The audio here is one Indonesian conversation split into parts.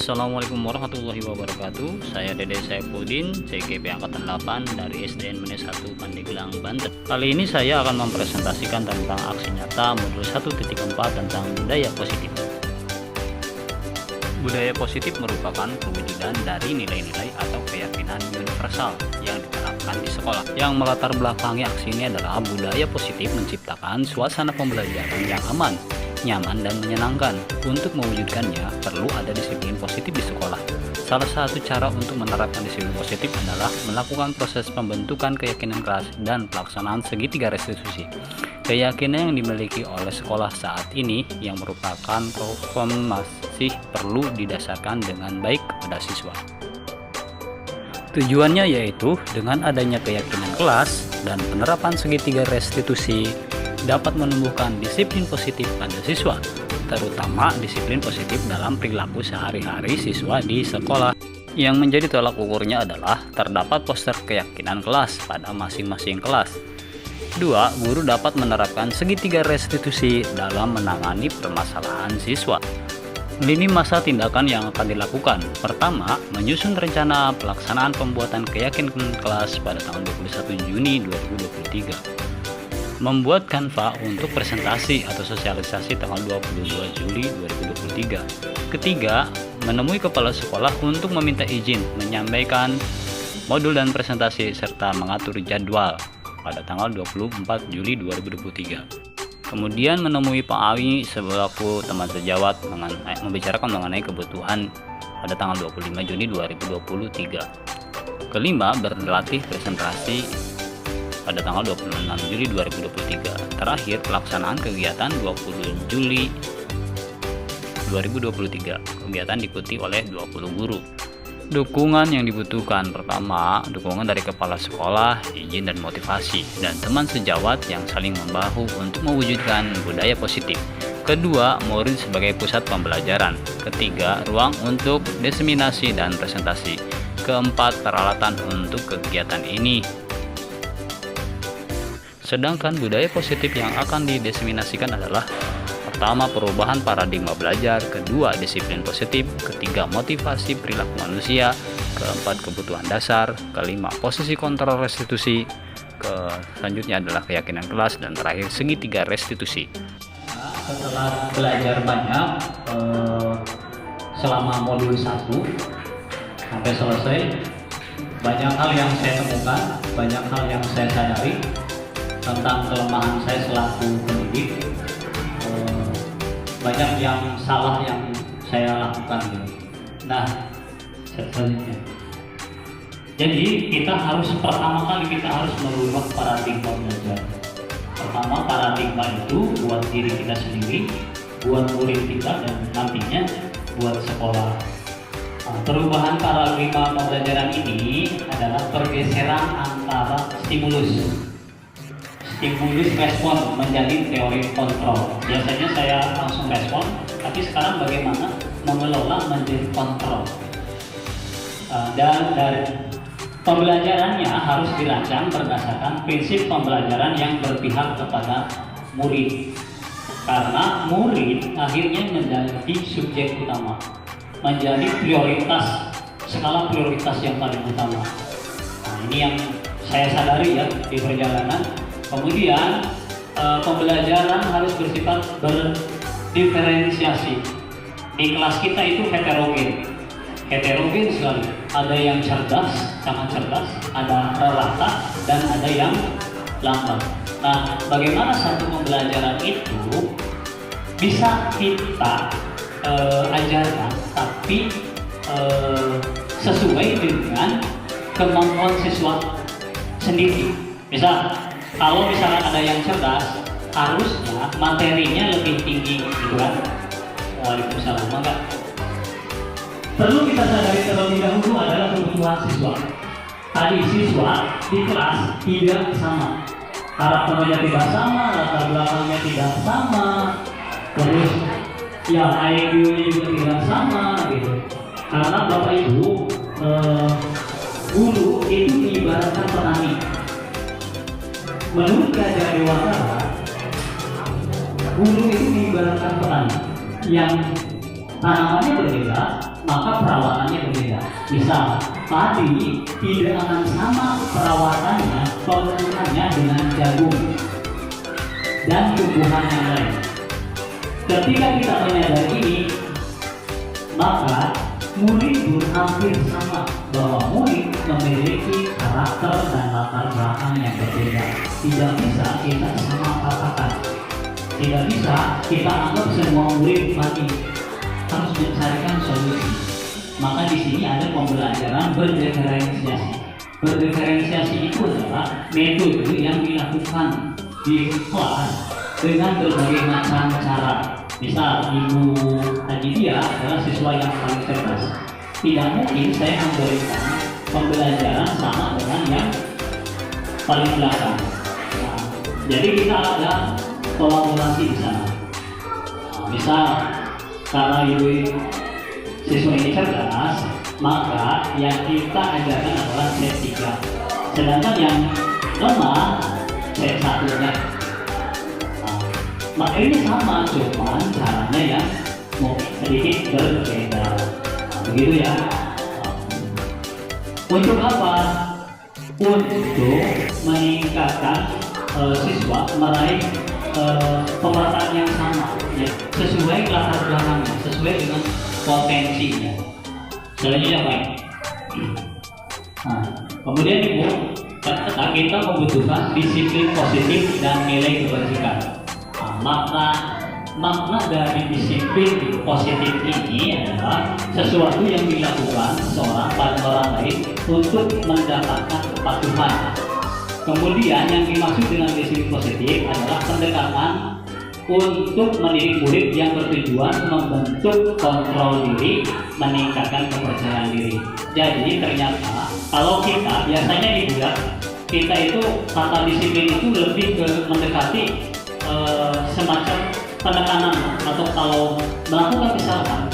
Assalamualaikum warahmatullahi wabarakatuh. Saya Dede Saifuddin, CGP Angkatan 8 dari SDN Menes 1 Pandeglang, Banten. Kali ini saya akan mempresentasikan tentang aksi nyata modul 1.4 tentang budaya positif. Budaya positif merupakan perwujudan dari nilai-nilai atau keyakinan universal yang diterapkan di sekolah. Yang melatar belakangi aksi ini adalah budaya positif menciptakan suasana pembelajaran yang aman, nyaman, dan menyenangkan. Untuk mewujudkannya perlu ada disiplin positif di sekolah. Salah satu cara untuk menerapkan disiplin positif adalah melakukan proses pembentukan keyakinan kelas dan pelaksanaan segitiga restitusi. Keyakinan yang dimiliki oleh sekolah saat ini yang merupakan program masih perlu didasarkan dengan baik kepada siswa. Tujuannya yaitu dengan adanya keyakinan kelas dan penerapan segitiga restitusi dapat menumbuhkan disiplin positif pada siswa, terutama disiplin positif dalam perilaku sehari-hari siswa di sekolah. Yang menjadi tolak ukurnya adalah terdapat poster keyakinan kelas pada masing-masing kelas. 2. Guru dapat menerapkan segitiga restitusi dalam menangani permasalahan siswa. Lini masa tindakan yang akan dilakukan. Pertama, menyusun rencana pelaksanaan pembuatan keyakinan kelas pada tanggal 21 Juni 2023. Membuat Canva untuk presentasi atau sosialisasi tanggal 22 Juli 2023. Ketiga, menemui kepala sekolah untuk meminta izin menyampaikan modul dan presentasi serta mengatur jadwal pada tanggal 24 Juli 2023. Kemudian menemui Pak Awi selaku teman sejawat membicarakan mengenai kebutuhan pada tanggal 25 Juni 2023. Kelima, berlatih presentasi pada tanggal 26 Juli 2023. Terakhir, pelaksanaan kegiatan 20 Juli 2023. Kegiatan diikuti oleh 20 guru. Dukungan yang dibutuhkan. Pertama, dukungan dari kepala sekolah, izin dan motivasi, dan teman sejawat yang saling membahu untuk mewujudkan budaya positif. Kedua, murid sebagai pusat pembelajaran. Ketiga, ruang untuk diseminasi dan presentasi. Keempat, peralatan untuk kegiatan ini. Sedangkan budaya positif yang akan didiseminasikan adalah: pertama, perubahan paradigma belajar; kedua, disiplin positif; ketiga, motivasi perilaku manusia; keempat, kebutuhan dasar; kelima, posisi kontrol restitusi; selanjutnya adalah keyakinan kelas; dan terakhir, segitiga restitusi. Setelah belajar banyak selama modul 1 sampai selesai, banyak hal yang saya temukan, banyak hal yang saya sadari tentang kelemahan saya selaku pendidik. Banyak yang salah yang saya lakukan gitu. Nah, selanjutnya, jadi pertama kali kita harus merubah paradigma belajar. Pertama, paradigma itu buat diri kita sendiri, buat murid kita, dan nantinya buat sekolah. Perubahan paradigma pembelajaran ini adalah pergeseran antara stimulus respon menjadi teori kontrol. Biasanya saya langsung respon, tapi sekarang bagaimana mengelola menjadi kontrol. Dan dari pembelajarannya harus dirancang berdasarkan prinsip pembelajaran yang berpihak kepada murid. Karena murid akhirnya menjadi subjek utama, menjadi prioritas, skala prioritas yang paling utama. Nah, ini yang saya sadari ya di perjalanan. Kemudian pembelajaran harus bersifat berdiferensiasi. Di kelas kita itu heterogen sekali. Ada yang cerdas, sangat cerdas, ada rata, dan ada yang lambat. Nah, bagaimana satu pembelajaran itu bisa kita ajarkan, tapi sesuai dengan kemampuan siswa sendiri. Misal, kalau misalnya ada yang cerdas, harusnya materinya lebih tinggi, gitu kan? Waalaikumsalam, enggak? Perlu kita sadari terlebih dahulu adalah kebutuhan siswa. Tadi siswa di kelas tidak sama, karakternya tidak sama, latar belakangnya tidak sama, terus ya IQ-nya juga tidak sama, gitu. Karena Bapak Ibu, guru itu diibaratkan petani. Menurut Gajah Dewantara, guru itu diibaratkan petani yang tanamannya berbeda, maka perawatannya berbeda. Misal, padi tidak akan sama perawatannya, pemenuhannya dengan jagung dan tumbuhan yang lain. Ketika kita menyadari ini, maka murid pun hampir sama, bahwa murid memiliki karakter dan latar belakang yang berbeda. Tidak bisa kita sama katakan, tidak bisa kita anggap semua murid mati, harus mencarikan solusi. Maka di sini ada pembelajaran berdiferensiasi. Berdiferensiasi itu adalah metode yang dilakukan di kelas dengan berbagai macam cara. Misal Ibu Hajidia adalah siswa yang paling cerdas. Tidak mungkin saya memberikan pembelajaran sama dengan yang paling belakang. Nah, jadi kita ada kolaborasi di sana. Nah, misal karena Ibu siswa ini cerdas, maka yang kita ajarkan adalah set 3. Sedangkan yang lemah set 1-nya. Materinya sama, cuman caranya yang sedikit berbeda. Begitu ya. Untuk apa? Untuk meningkatkan siswa meraih pemerataan yang sama, ya, sesuai latar belakangnya, sesuai dengan potensinya. Selanjutnya baik. Nah, kemudian Ibu, kita membutuhkan disiplin positif dan nilai kebajikan. Makna dari disiplin positif ini adalah sesuatu yang dilakukan seorang pada orang lain untuk mendapatkan kepatuhan. Kemudian yang dimaksud dengan disiplin positif adalah pendekatan untuk mendidik murid yang bertujuan membentuk kontrol diri, meningkatkan kepercayaan diri. Jadi ternyata kalau kita biasanya dibuat, kita itu kata disiplin itu lebih ke mendekati semacam penekanan, atau kalau melakukan kesalahan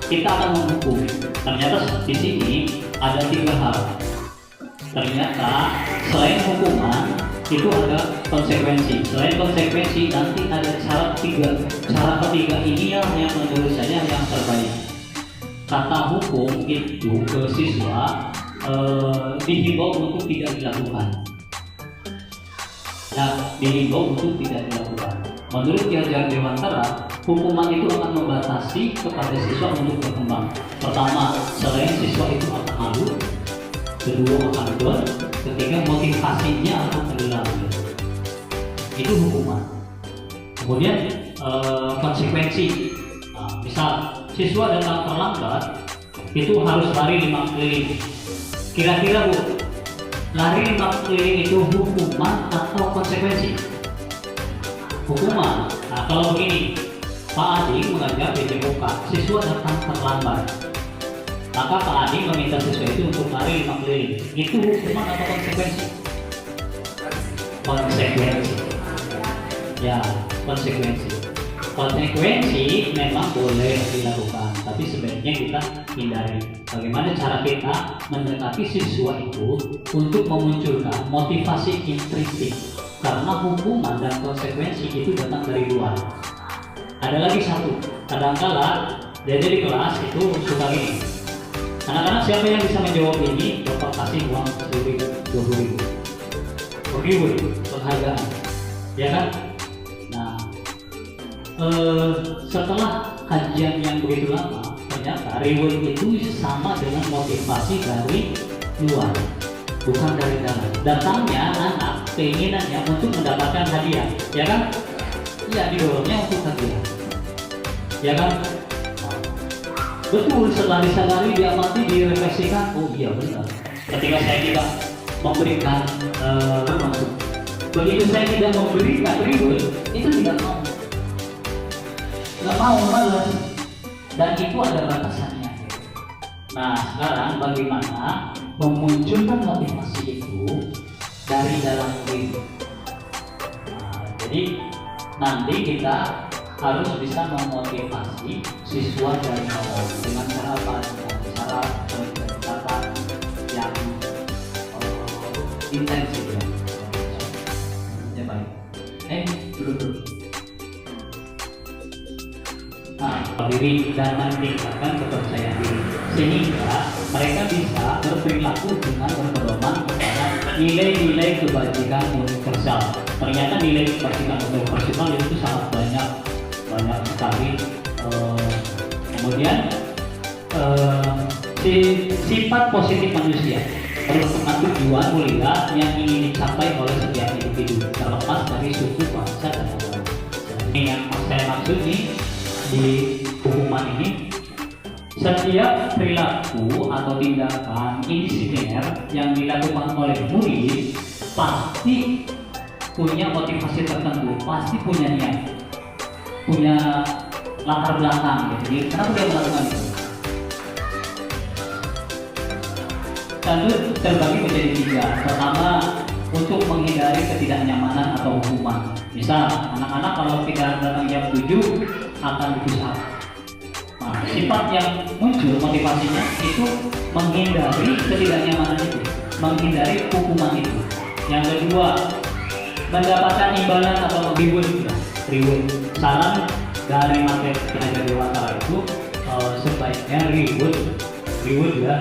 kita akan menghukum. Ternyata di sini ada 3 hal. Ternyata selain hukuman itu ada konsekuensi. Selain konsekuensi nanti ada cara ketiga. Cara ketiga ini yang menurut saya yang terbaik. Kata hukum itu ke siswa dihimbau untuk tidak dilakukan. Dihimbau untuk tidak dilakukan. Menurut Ki Hajar Dewantara, hukuman itu akan membatasi kepada siswa untuk berkembang. Pertama, selain siswa itu akan malu, kedua akan down, ketiga motivasinya akan tenggelam. Itu hukuman. Kemudian konsekuensi. Nah, misal siswa datang terlambat, itu harus lari 5 keliling. Kira-kira Bu, lari 5 keliling itu hukuman atau konsekuensi? Hukuman. Nah, kalau begini, Pak Adi mengajar BPOK, siswa datang terlambat, maka Pak Adi meminta siswa itu untuk lari 5 keliling. Itu hukuman atau konsekuensi? Konsekuensi. Ya, konsekuensi. Konsekuensi memang boleh dilakukan, tapi sebaiknya kita hindari. Bagaimana cara kita mendekati siswa itu untuk memunculkan motivasi intrinsik? Karena hukuman dan konsekuensi itu datang dari luar. Ada lagi satu, kadangkala jadi di kelas itu suka gini. Anak-anak siapa yang bisa menjawab ini, Bapak kasih uang 10.000, 20.000. Reward, penghargaan, ya kan? Nah, setelah kajian yang begitu lama, ternyata reward itu sama dengan motivasi dari luar, bukan dari dalam. Datangnya anak, keinginannya untuk mendapatkan hadiah, ya kan? Ya, didorongnya untuk hadiah, ya kan? Betul, setelah disadari, diamati, direfleksikan, oh iya benar. Ketika saya tidak memberikan begitu saya tidak memberikan reward, itu tidak mau, nggak mau malas, dan itu ada batasannya. Nah, sekarang bagaimana memunculkan motivasi itu dari dalam diri? Nah, jadi nanti kita harus bisa memotivasi siswa dari awal dengan cara apa? Cara pendekatan yang intensif ya. Ya baik. Dulu. Nah, diri dan meningkatkan kepercayaan diri. sehingga mereka bisa berperilaku dengan berpedoman kepada nilai-nilai kebajikan universal. Ternyata nilai kebajikan universal itu sangat banyak sekali. Kemudian sifat positif manusia merupakan tujuan mulia yang ingin dicapai oleh setiap individu terlepas dari suku, bangsa, dan agama. Ini yang saya maksud nih di hukuman ini, setiap perilaku atau tindakan indisipliner yang dilakukan oleh murid pasti punya motivasi tertentu, pasti punya niat, punya latar belakang gitu. Jadi kenapa dia melakukan itu? Tentu terbagi menjadi 3. Pertama, untuk menghindari ketidaknyamanan atau hukuman. Misal, anak-anak kalau tidak datang jam 7 akan dipush-up. Nah, sifat yang muncul motivasinya itu menghindari ketidaknyamanan itu, menghindari hukuman itu. Yang kedua, mendapatkan imbalan atau reward. Saran dari materi tenaga dewasa itu sebaiknya reward ya.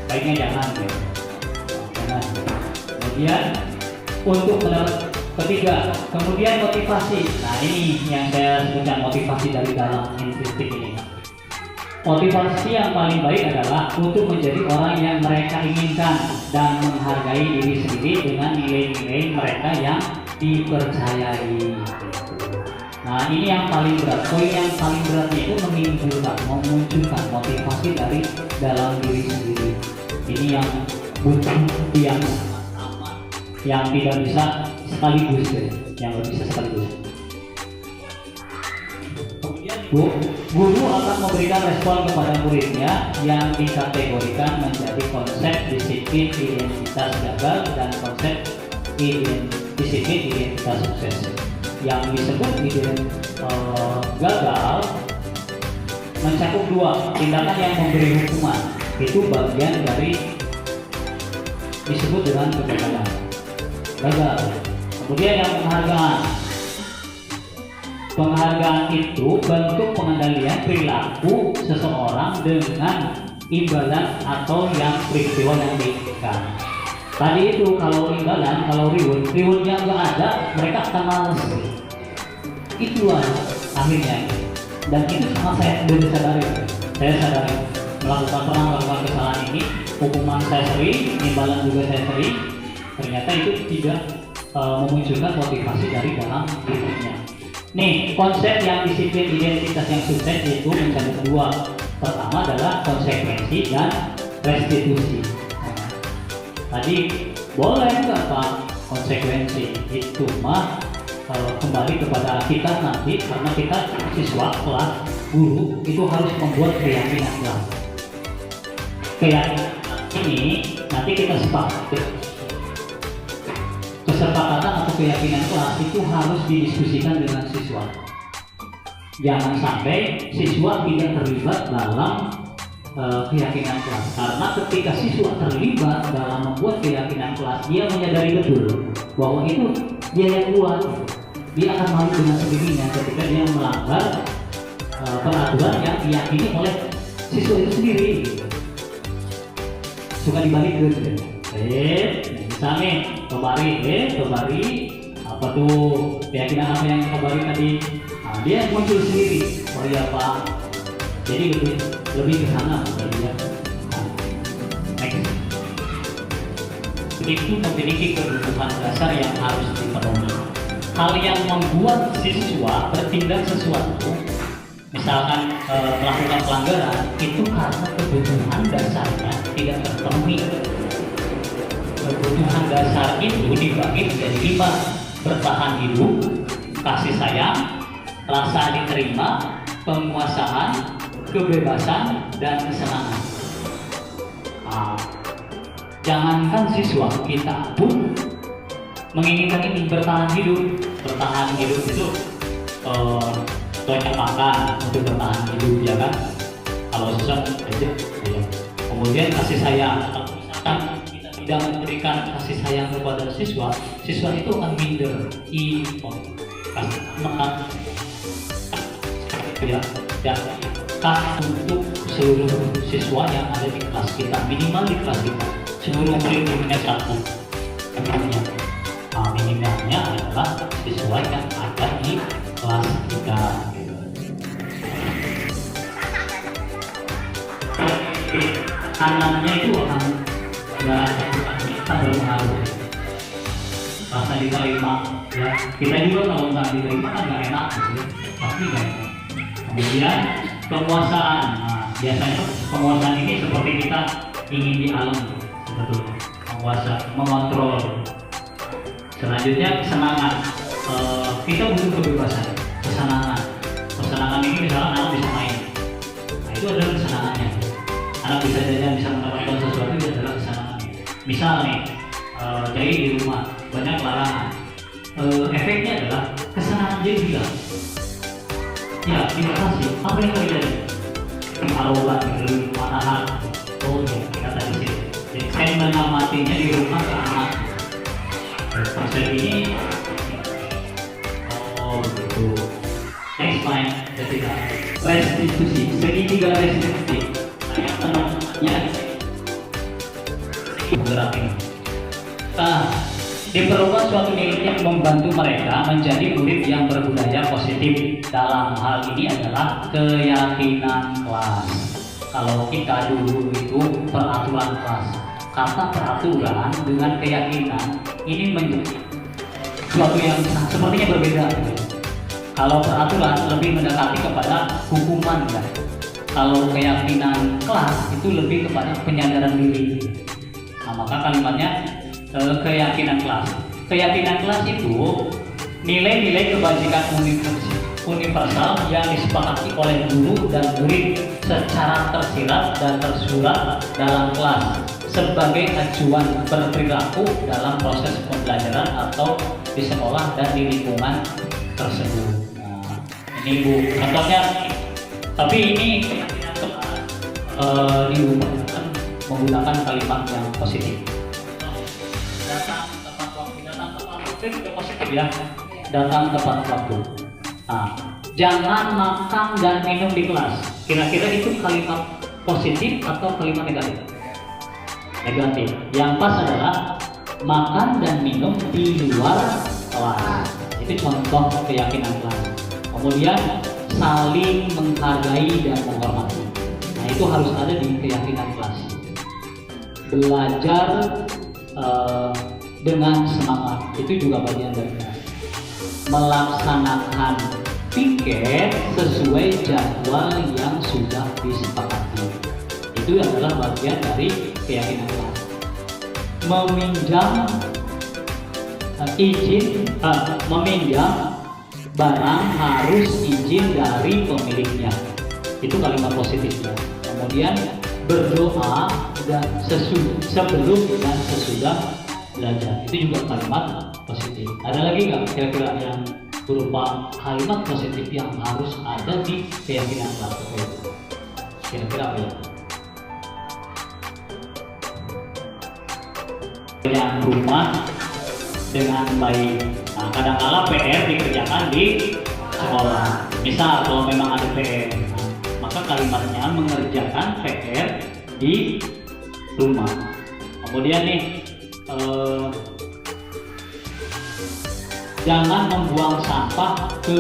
Baiknya jangan. Kemudian untuk ketiga, kemudian motivasi. Nah, ini yang saya sebutkan motivasi dari dalam intrinsik ini. Motivasi yang paling baik adalah untuk menjadi orang yang mereka inginkan dan menghargai diri sendiri dengan nilai-nilai mereka yang dipercayai. Nah, ini yang paling berat. Poin yang paling beratnya itu memunculkan motivasi dari dalam diri sendiri. Ini yang butuh yang tidak bisa sekaligus, yang nggak bisa sekaligus. Kemudian guru akan memberikan respon kepada muridnya yang dikategorikan menjadi konsep disiplin identitas gagal dan konsep disiplin identitas sukses. Yang disebut gagal mencakup 2 tindakan yang memberi hukuman, itu bagian dari disebut dengan kegagalan. Gagal. Kemudian yang penghargaan itu bentuk pengendalian perilaku seseorang dengan imbalan atau yang peristiwa yang diinginkan. Tadi itu kalau imbalan, kalau rewardnya nggak ada, mereka akan malas. Itulah akhirnya. Dan itu sama saya sudah sadari. Saya sadari melakukan kesalahan ini, hukuman saya sering, imbalan juga saya sering. Ternyata itu tidak memunculkan motivasi dari dalam dirinya. Nih, konsep yang disiplin identitas yang sukses itu mencakup 2. Pertama adalah konsekuensi dan restitusi. Tadi boleh nggak Pak konsekuensi itu mah kembali kepada kita nanti, karena kita siswa kelas guru itu harus membuat keyakinan kelas. Keyakinan ini nanti kita sepakat. Kesepakatan atau keyakinan kelas itu harus didiskusikan dengan siswa. Jangan sampai siswa tidak terlibat dalam keyakinan kelas, karena ketika siswa terlibat dalam membuat keyakinan kelas, dia menyadari betul bahwa itu dia yang buat. Dia akan malu dengan sendirinya ketika dia melanggar peraturan yang diyakini oleh siswa itu sendiri. Suka dibalik gitu. Misalnya kebari apa tuh keyakinan apa yang kebari tadi, nah, dia muncul sendiri. Oh iya Pak, jadi lebih ke sana ya. Next. Itu memiliki kebutuhan dasar yang harus dipenuhi. Hal yang membuat siswa bertindak sesuatu, misalkan melakukan pelanggaran, itu karena kebutuhan dasarnya tidak terpenuhi. Kebutuhan dasar itu dibagi menjadi 5: bertahan hidup, kasih sayang, rasa diterima, penguasaan, kebebasan, dan kesenangan. Nah, jangankan siswa, kita pun menginginkan ini. Bertahan hidup itu banyak makan untuk bertahan hidup, ya kan? Kalau susah aja, ya. Kemudian kasih sayang. Kalau misalkan kita tidak memberikan kasih sayang kepada siswa itu akan minder, untuk seluruh siswa yang ada di kelas kita, minimal di kelas kita seluruh murid-muridnya satu. Nah, minimalnya adalah siswa yang ada di kelas kita. Kanannya itu akan nggak berpengaruh. Pas diterima, ya kita juga kalau nggak diterima kan nggak enak, gitu. Pasti nggak enak. Kemudian penguasaan, nah, biasanya penguasaan ini seperti kita ingin di alam, sebetulnya menguasa, mengontrol. Selanjutnya kesenangan, kita butuh kebebasan, kesenangan ini misalnya anak bisa main, nah itu adalah kesenangannya. Anak bisa jajan, bisa mendapatkan sesuatu, itu adalah kesenangannya. Misal nih, jadi di rumah banyak larangan, efeknya adalah kesenangan dia hilang. Ya, dibatasi. Apa yang terjadi? Arogan, manahan. Oh ya, kita tadi sih. Jadi saya mengamatinya di rumah ke anak. Proses ini, oh begitu. Next line, ketiga, restitusi. Segitiga restitusi. Ya, bergerak ini. Diperlukan suatu nilai yang membantu mereka menjadi murid yang berbudaya positif. Dalam hal ini adalah keyakinan kelas. Kalau kita dulu itu peraturan kelas, kata peraturan dengan keyakinan ini menjadi suatu yang sepertinya berbeda. Kalau peraturan lebih mendekati kepada hukuman, kan? Kalau keyakinan kelas itu lebih kepada penyadaran diri. Nah, maka kalimatnya keyakinan kelas. Keyakinan kelas itu nilai-nilai kebajikan universal yang disepakati oleh guru dan murid secara tersirat dan tersurat dalam kelas sebagai acuan berperilaku dalam proses pembelajaran atau di sekolah dan di lingkungan tersebut. Nah, ini Bu, contohnya. Tapi ini diupayakan menggunakan kalimat yang positif. Datang tepat waktu juga positif ya. Datang tepat waktu. Nah, jangan makan dan minum di kelas. Kira-kira itu kalimat positif atau kalimat negatif? Negatif. Yang pas adalah makan dan minum di luar kelas. Itu contoh keyakinan kelas. Kemudian saling menghargai dan menghormati. Nah, itu harus ada di keyakinan kelas. Belajar dengan semangat, itu juga bagian dari kelas. Melaksanakan piket sesuai jadwal yang sudah disepakati, itu adalah bagian dari keyakinan kelas. Meminjam meminjam barang harus izin dari pemiliknya, itu kalimat positifnya. Kemudian berdoa dan sebelum dan sesudah belajar, itu juga kalimat positif. Ada lagi nggak kira-kira yang berupa kalimat positif yang harus ada di keyakinan kelas? Kira-kira apa ya? Yang rumah dengan baik. Nah, kadang-kala PR dikerjakan di sekolah. Misal kalau memang ada PR, maka kalimatnya mengerjakan PR di rumah. Kemudian nih, jangan membuang sampah ke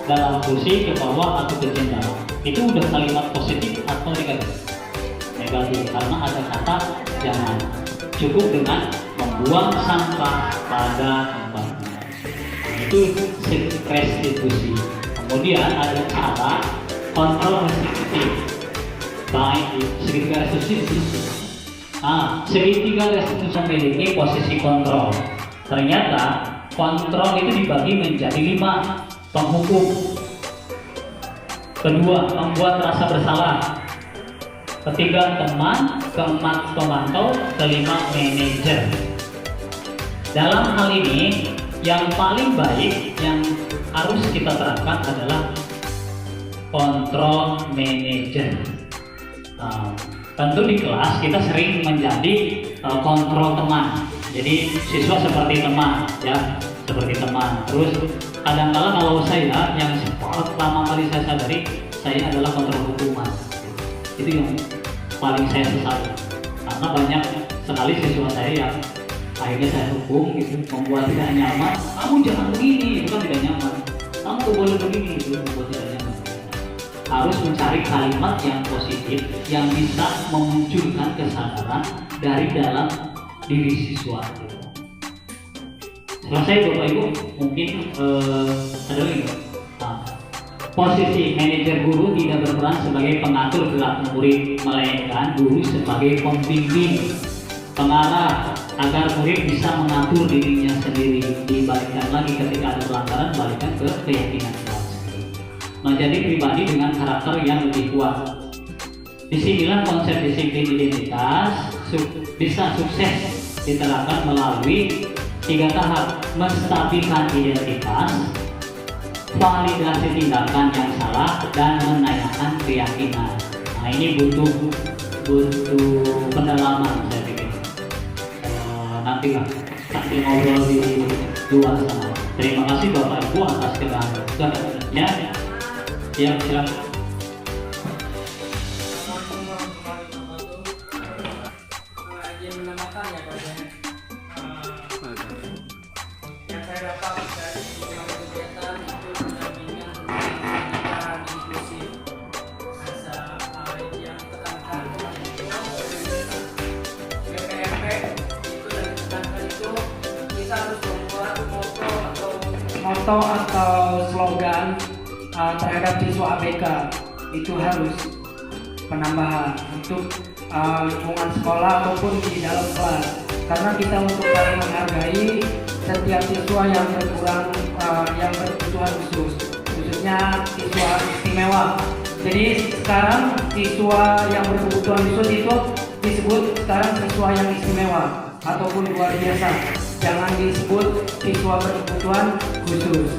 dalam kursi, ke bawah, atau ke jendela. Itu udah kalimat positif atau negatif? Negatif, karena ada kata jangan. Cukup dengan membuang sampah pada tempatnya. Itu restitusi. Kemudian ada cara kontrol restitusi. Baik, segitiga restitusi. Segitiga restitusi memiliki posisi kontrol. Ternyata kontrol itu dibagi menjadi 5. Penghukum, kedua membuat rasa bersalah, ketiga teman, keempat pemantau, kelima manajer. Dalam hal ini yang paling baik yang harus kita terapkan adalah kontrol manajer. Tentu di kelas kita sering menjadi kontrol teman. Jadi siswa seperti teman, ya, seperti teman. Terus kadang-kala kalau saya yang pertama kali saya sadari, saya adalah kontrol hukuman. Itu yang paling saya sesali, karena banyak sekali siswa saya yang akhirnya saya hukum gitu, membuat tidak nyaman. Kamu jangan begini, itu kan tidak nyaman. Kamu tuh boleh begini, itu membuat tidak nyaman. Harus mencari kalimat yang positif yang bisa memunculkan kesadaran dari dalam diri siswa. Selesai Bapak Ibu, mungkin ada lagi. Posisi manajer guru tidak berperan sebagai pengatur perilaku murid, melainkan guru sebagai pembimbing, pengarah agar murid bisa mengatur dirinya sendiri. Dibalikkan lagi ketika ada pelanggaran, balikkan ke keyakinan kelas. Menjadi pribadi dengan karakter yang lebih kuat. Disinilah konsep disiplin identitas bisa sukses diterapkan melalui 3 tahap: menstabilkan identitas, validasi tindakan yang salah, dan menanyakan keyakinan. Nah, ini butuh pendalaman saya pikir. Nantilah sambil ngobrol di luar sana. Terima kasih Bapak Ibu atas kedatangannya. Ya, silakan. Yang saya dapat dari kegiatan itu pendampingan pendidikan inklusif, yang ditekankan BPMP itu yang ditekankan itu kita harus membuat moto atau slogan terhadap siswa ABK. Itu harus penambahan untuk lingkungan sekolah ataupun di dalam kelas, karena kita untuk saling menghargai setiap siswa yang berkurang, yang berkebutuhan khusus, khususnya siswa istimewa. Jadi sekarang siswa yang berkebutuhan khusus itu disebut sekarang siswa yang istimewa ataupun luar biasa. Jangan disebut siswa berkebutuhan khusus.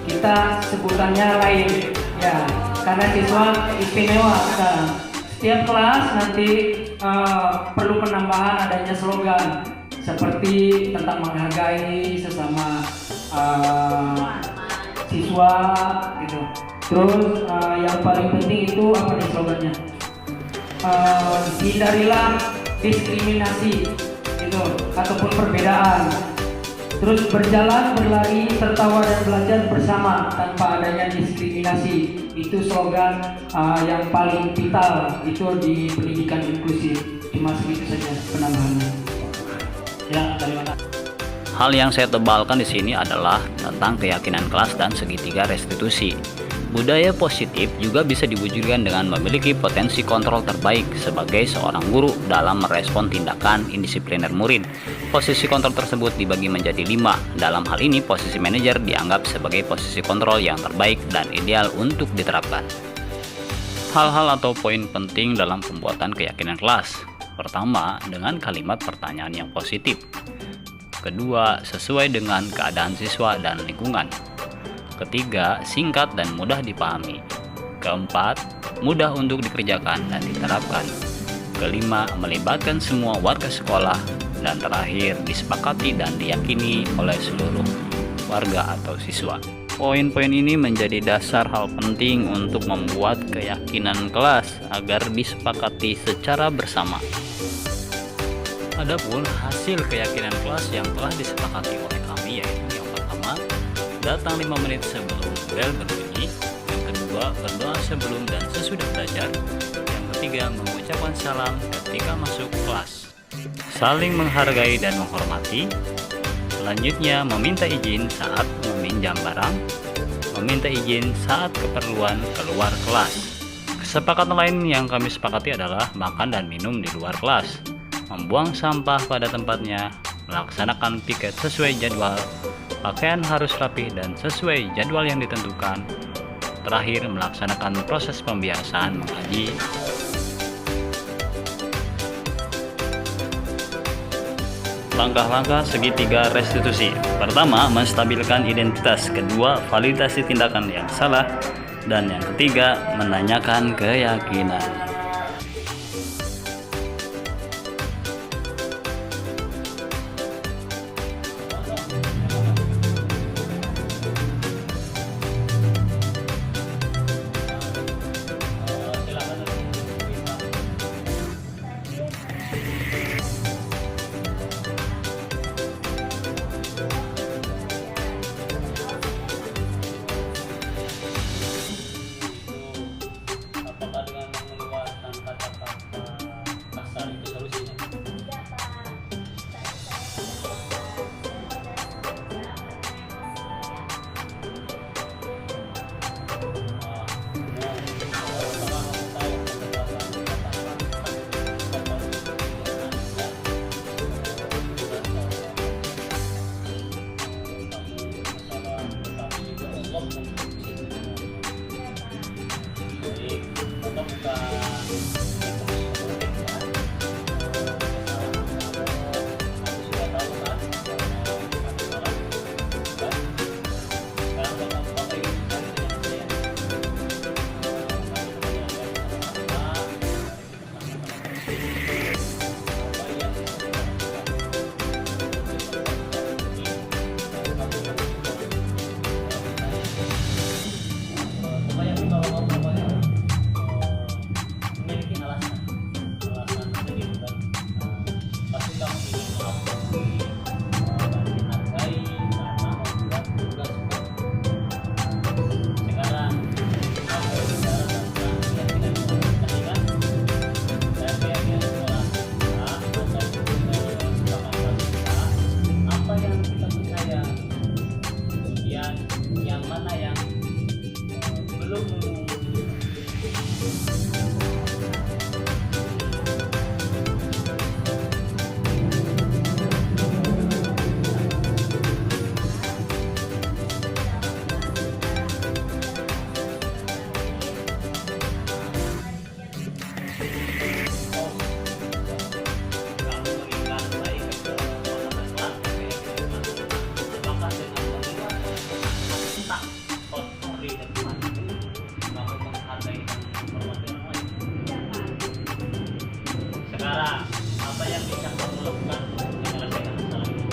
Kita sebutannya lain, ya, karena siswa istimewa sekarang. Setiap kelas nanti perlu penambahan adanya slogan seperti tentang menghargai sesama siswa gitu. Terus yang paling penting itu apa nih slogannya? Hindarilah diskriminasi gitu ataupun perbedaan. Terus berjalan, berlari, tertawa dan belajar bersama tanpa adanya diskriminasi. Itu slogan yang paling vital itu di pendidikan inklusif. Cuma segitu saja penambahannya. Ya, terima kasih. Hal yang saya tebalkan di sini adalah tentang keyakinan kelas dan segitiga restitusi. Budaya positif juga bisa diwujudkan dengan memiliki potensi kontrol terbaik sebagai seorang guru dalam merespon tindakan indisipliner murid. Posisi kontrol tersebut dibagi menjadi 5. Dalam hal ini, posisi manajer dianggap sebagai posisi kontrol yang terbaik dan ideal untuk diterapkan. Hal-hal atau poin penting dalam pembuatan keyakinan kelas. Pertama, dengan kalimat pertanyaan yang positif. Kedua, sesuai dengan keadaan siswa dan lingkungan. Ketiga, singkat dan mudah dipahami. Keempat, mudah untuk dikerjakan dan diterapkan. Kelima, melibatkan semua warga sekolah. Dan terakhir, disepakati dan diyakini oleh seluruh warga atau siswa. Poin-poin ini menjadi dasar hal penting untuk membuat keyakinan kelas agar disepakati secara bersama. Adapun hasil keyakinan kelas yang telah disepakati oleh kami yaitu yang pertama, datang 5 menit sebelum bel berbunyi. Yang kedua, berdoa sebelum dan sesudah belajar. Yang ketiga, mengucapkan salam ketika masuk kelas. Saling menghargai dan menghormati. Selanjutnya, meminta izin saat meminjam barang. Meminta izin saat keperluan keluar kelas. Kesepakatan lain yang kami sepakati adalah makan dan minum di luar kelas. Membuang sampah pada tempatnya, melaksanakan piket sesuai jadwal, pakaian harus rapi dan sesuai jadwal yang ditentukan. Terakhir, melaksanakan proses pembiasaan mengaji. Langkah-langkah segitiga restitusi. Pertama, menstabilkan identitas. Kedua, validasi tindakan yang salah. Dan yang ketiga, menanyakan keyakinan. yang bisa kamu lakukan menyelesaikan masalah ini?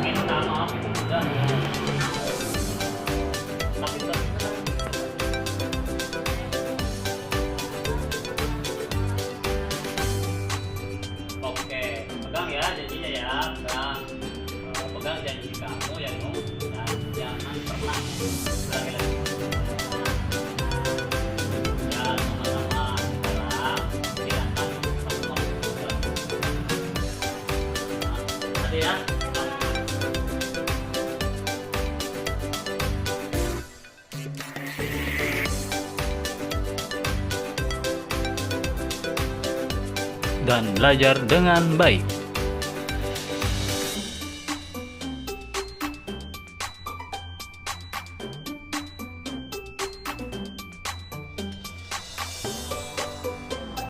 Minta maaf itu mudah. Tapi oke, pegang ya janjinya ya, pegang janji kamu ya Nung, dan jangan pernah ulangi lagi. Ya sama-sama dalam tindakan sama tadi ya. dan belajar dengan baik.